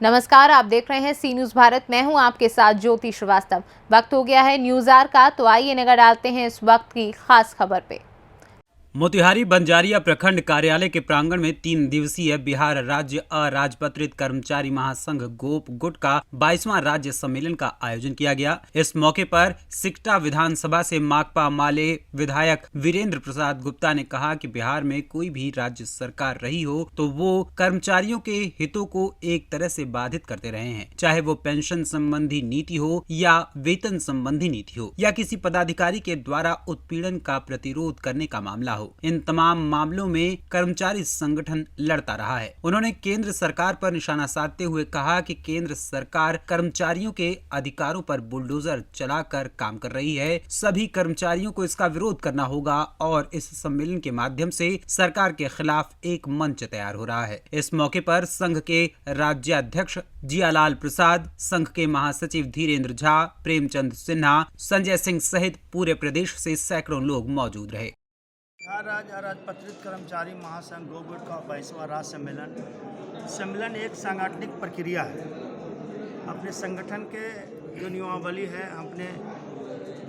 नमस्कार, आप देख रहे हैं सी न्यूज भारत। मैं हूं आपके साथ ज्योति श्रीवास्तव। वक्त हो गया है न्यूज आवर का, तो आइए नजर डालते हैं इस वक्त की खास खबर पे। मोतिहारी बंजारिया प्रखंड कार्यालय के प्रांगण में 3 दिवसीय बिहार राज्य अराजपत्रित कर्मचारी महासंघ गोप गुट का 22वां राज्य सम्मेलन का आयोजन किया गया। इस मौके पर सिकटा विधानसभा से माकपा माले विधायक वीरेंद्र प्रसाद गुप्ता ने कहा कि बिहार में कोई भी राज्य सरकार रही हो तो वो कर्मचारियों के हितों को एक तरह से बाधित करते रहे हैं, चाहे वो पेंशन संबंधी नीति हो या वेतन संबंधी नीति हो या किसी पदाधिकारी के द्वारा उत्पीड़न का प्रतिरोध करने का मामला हो। इन तमाम मामलों में कर्मचारी संगठन लड़ता रहा है। उन्होंने केंद्र सरकार पर निशाना साधते हुए कहा कि केंद्र सरकार कर्मचारियों के अधिकारों पर बुलडोजर चलाकर काम कर रही है। सभी कर्मचारियों को इसका विरोध करना होगा और इस सम्मेलन के माध्यम से सरकार के खिलाफ एक मंच तैयार हो रहा है। इस मौके पर संघ के राज्याध्यक्ष जियालाल प्रसाद, संघ के महासचिव धीरेन्द्र झा, प्रेमचंद सिन्हा, संजय सिंह सहित पूरे प्रदेश से सैकड़ों लोग मौजूद रहे। बिहार राज्य अराजपत्रित कर्मचारी महासंघ गोप गुट का 22वां राज्य सम्मेलन एक सांगठनिक प्रक्रिया है। अपने संगठन के जो नियमावली है, अपने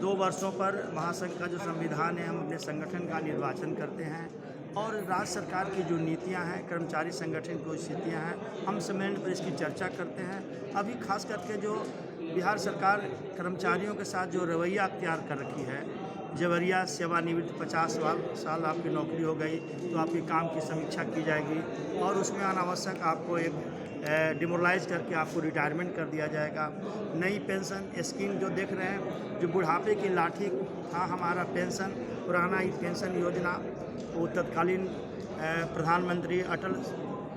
2 वर्षों पर महासंघ का जो संविधान है, हम अपने संगठन का निर्वाचन करते हैं और राज्य सरकार की जो नीतियां हैं, कर्मचारी संगठन की स्थितियां हैं, हम सम्मेलन पर इसकी चर्चा करते हैं। अभी खास करके जो बिहार सरकार कर्मचारियों के साथ जो रवैया अख्तियार कर रखी है, जबरिया सेवानिवृत्त 50 साल आपकी नौकरी हो गई तो आपके काम की समीक्षा की जाएगी और उसमें अनावश्यक आपको एक डिमोरलाइज करके आपको रिटायरमेंट कर दिया जाएगा। नई पेंशन स्कीम जो देख रहे हैं, जो बुढ़ापे की लाठी था हमारा पेंशन, पुराना ही पेंशन योजना वो तत्कालीन प्रधानमंत्री अटल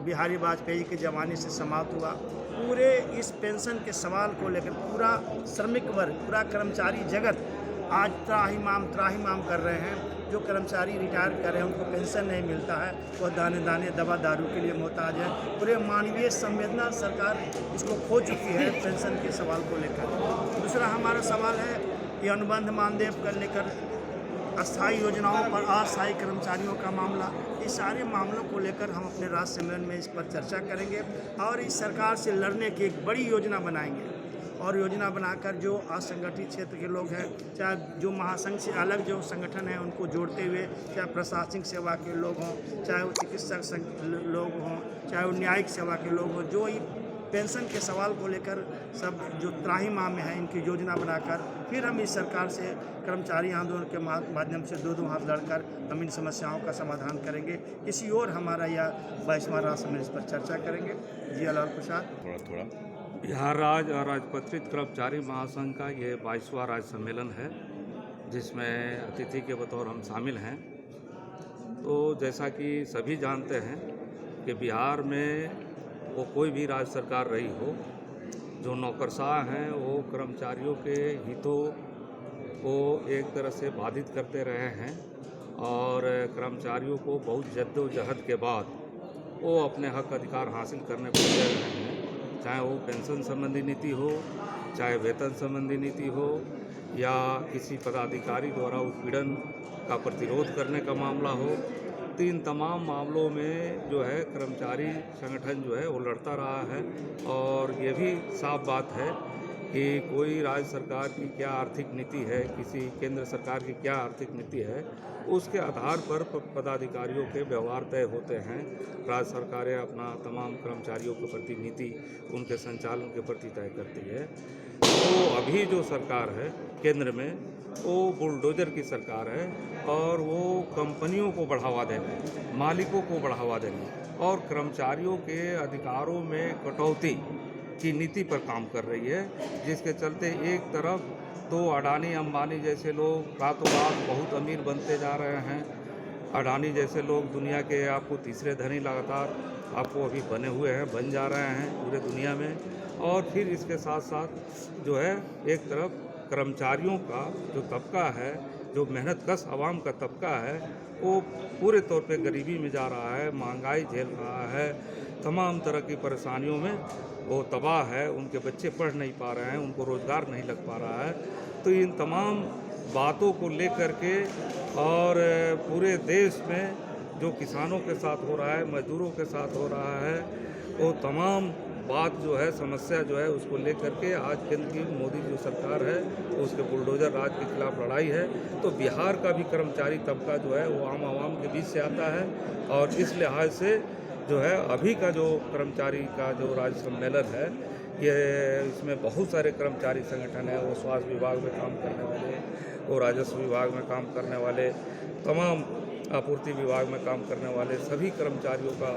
बिहारी वाजपेयी के ज़माने से समाप्त हुआ। पूरे इस पेंशन के सवाल को लेकर पूरा श्रमिक वर्ग, पूरा कर्मचारी जगत आज त्राहिमाम कर रहे हैं। जो कर्मचारी रिटायर कर रहे हैं उनको पेंशन नहीं मिलता है, वह दाने दाने दवा दारू के लिए मोहताज है। पूरे मानवीय संवेदना सरकार इसको खो चुकी है पेंशन के सवाल को लेकर। दूसरा हमारा सवाल है ये अनुबंध मानदेय कर लेकर अस्थायी योजनाओं पर अस्थायी कर्मचारियों का मामला, इस सारे मामलों को लेकर हम अपने राज्य सम्मेलन में इस पर चर्चा करेंगे और इस सरकार से लड़ने की एक बड़ी योजना बनाएंगे और योजना बनाकर जो असंगठित क्षेत्र के लोग हैं, चाहे जो महासंघ से अलग जो संगठन है उनको जोड़ते हुए, चाहे प्रशासनिक सेवा के लोग हों, चाहे वो चिकित्सक लोग हों, चाहे वो न्यायिक सेवा के लोग हों, जो पेंशन के सवाल को लेकर सब जो त्राहिमाम में है, इनकी योजना बनाकर फिर हम इस सरकार से कर्मचारी आंदोलन के माध्यम से दो हाथ लड़कर हम इन समस्याओं का समाधान करेंगे। इसी ओर हमारा यह 22वां राज्य सम्मेलन इस पर चर्चा करेंगे। जियालाल प्रसाद। थोड़ा बिहार राज्य अराजपत्रित कर्मचारी महासंघ का ये 22वां राज्य सम्मेलन है, जिसमें अतिथि के बतौर हम शामिल हैं। तो जैसा कि सभी जानते हैं कि बिहार में वो कोई भी राज्य सरकार रही हो, जो नौकरशाह हैं वो कर्मचारियों के हितों को एक तरह से बाधित करते रहे हैं और कर्मचारियों को बहुत जद्दोजहद के बाद वो अपने हक अधिकार हासिल करने को दे रहे हैं, चाहे वो पेंशन संबंधी नीति हो, चाहे वेतन संबंधी नीति हो या किसी पदाधिकारी द्वारा उत्पीड़न का प्रतिरोध करने का मामला हो। तो इन तमाम मामलों में जो है कर्मचारी संगठन जो है वो लड़ता रहा है और ये भी साफ बात है कि कोई राज्य सरकार की क्या आर्थिक नीति है, किसी केंद्र सरकार की क्या आर्थिक नीति है, उसके आधार पर पदाधिकारियों के व्यवहार तय होते हैं। राज्य सरकारें अपना तमाम कर्मचारियों के प्रति नीति उनके संचालन के प्रति तय करती है। तो अभी जो सरकार है केंद्र में, वो बुलडोजर की सरकार है और वो कंपनियों को बढ़ावा देने, मालिकों को बढ़ावा देने और कर्मचारियों के अधिकारों में कटौती की नीति पर काम कर रही है, जिसके चलते एक तरफ तो अडानी अंबानी जैसे लोग रातों रात बहुत अमीर बनते जा रहे हैं। अडानी जैसे लोग दुनिया के आपको तीसरे धनी लगातार आपको अभी बने हुए हैं, बन जा रहे हैं पूरे दुनिया में। और फिर इसके साथ साथ जो है एक तरफ कर्मचारियों का जो तबका है, जो मेहनतकश आवाम का तबका है, वो पूरे तौर पे गरीबी में जा रहा है, महंगाई झेल रहा है, तमाम तरह की परेशानियों में वो तबाह है। उनके बच्चे पढ़ नहीं पा रहे हैं, उनको रोज़गार नहीं लग पा रहा है। तो इन तमाम बातों को लेकर के और पूरे देश में जो किसानों के साथ हो रहा है, मजदूरों के साथ हो रहा है, वो तमाम बात जो है, समस्या जो है, उसको लेकर के आज केंद्र की मोदी जो सरकार है उसके बुलडोजर राज के खिलाफ लड़ाई है। तो बिहार का भी कर्मचारी तबका जो है वो आम आवाम के बीच से आता है और इस लिहाज से जो है अभी का जो कर्मचारी का जो राज्य सम्मेलन है, ये इसमें बहुत सारे कर्मचारी संगठन है। वो स्वास्थ्य विभाग में काम करने वाले, वो राजस्व विभाग में काम करने वाले, तमाम आपूर्ति विभाग में काम करने वाले सभी कर्मचारियों का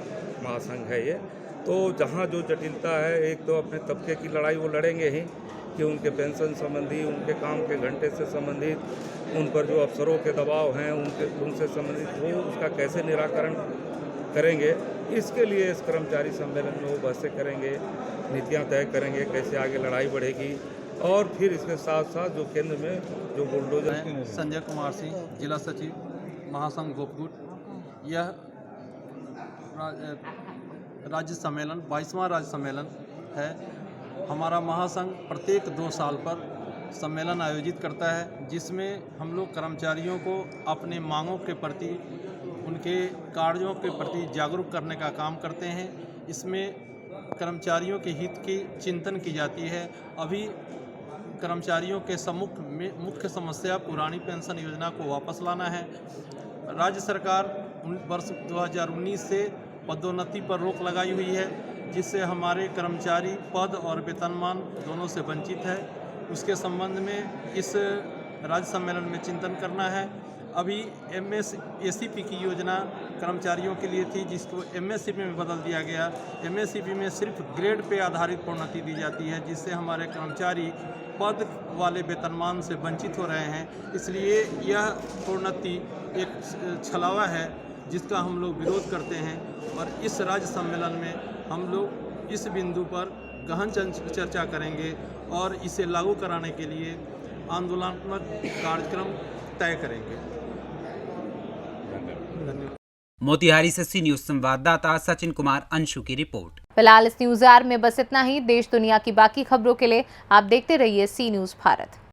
महासंघ है ये। तो जहाँ जो जटिलता है, एक तो अपने तबके की लड़ाई वो लड़ेंगे ही कि उनके पेंशन संबंधी, उनके काम के घंटे से संबंधित, उन पर जो अफसरों के दबाव हैं उनसे संबंधित वो उसका कैसे निराकरण करेंगे। इसके लिए इस कर्मचारी सम्मेलन में वो बहसें करेंगे, नीतियाँ तय करेंगे, कैसे आगे लड़ाई बढ़ेगी। और फिर इसके साथ साथ जो केंद्र में जो बुलडोजर। संजय कुमार सिंह, जिला सचिव महासंघ गोपगुट। यह राज्य सम्मेलन 22वां राज्य सम्मेलन है। हमारा महासंघ प्रत्येक 2 साल पर सम्मेलन आयोजित करता है, जिसमें हम लोग कर्मचारियों को अपने मांगों के प्रति, उनके कार्यों के प्रति जागरूक करने का काम करते हैं। इसमें कर्मचारियों के हित की चिंतन की जाती है। अभी कर्मचारियों के सम्मुख में मुख्य समस्या पुरानी पेंशन योजना को वापस लाना है। राज्य सरकार वर्ष 2019 से पदोन्नति पर रोक लगाई हुई है, जिससे हमारे कर्मचारी पद और वेतनमान दोनों से वंचित है। उसके संबंध में इस राज्य सम्मेलन में चिंतन करना है। अभी एसईपी की योजना कर्मचारियों के लिए थी, जिसको एमएससीपी में बदल दिया गया। एमएससीपी में सिर्फ ग्रेड पे आधारित प्रोन्नति दी जाती है, जिससे हमारे कर्मचारी पद वाले वेतनमान से वंचित हो रहे हैं। इसलिए यह प्रोन्नति एक छलावा है, जिसका हम लोग विरोध करते हैं। और इस राज्य सम्मेलन में हम लोग इस बिंदु पर गहन चर्चा करेंगे और इसे लागू कराने के लिए आंदोलनात्मक कार्यक्रम तय करेंगे। धन्यवाद। मोतिहारी से सी न्यूज संवाददाता सचिन कुमार अंशु की रिपोर्ट। फिलहाल इस न्यूज आवर में बस इतना ही। देश दुनिया की बाकी खबरों के लिए आप देखते रहिए सी न्यूज भारत।